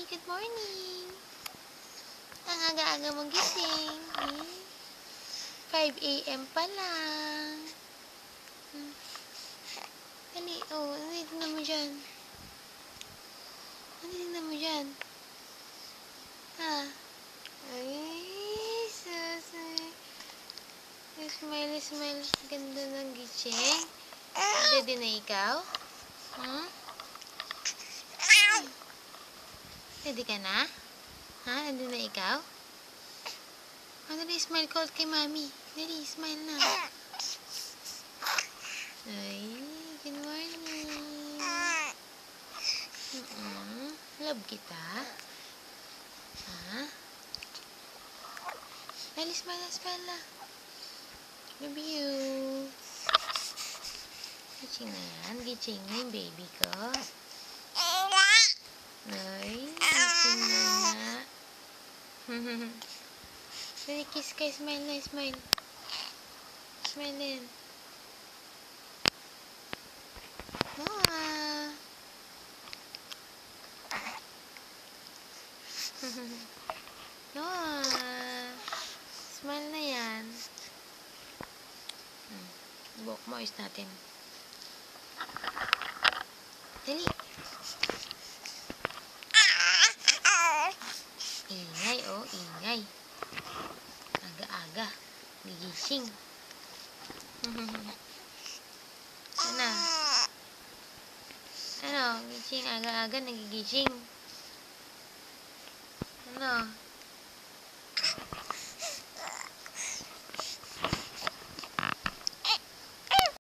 good morning. Ang aga-aga mong gising. 5 a.m. pa lang. Dali, oh, ano tingnan mo dyan? Ano tingnan mo dyan? Ha? Ay, susay. Smile, smile. Ganda ng gising. Ready na ikaw? Ready ka na? Ha? Ready na ikaw? Dali, smile call kay mami. Dali, smile na. Ay, good morning. Love kita. Ha? Dali, smile na, smile na. Love you. Gising na yan. Gising na yung baby ko. Ay, gising na nga. Dali, kiss ka. Smile na, smile. Smile na yan. Noah. Noah. Smile na yan. Buhok mo, ayos natin. Dali. Ingay, oh, ingay. Aga-aga. Gigising. Ano? Ano? Gising, aga-aga, nagigising. Ano?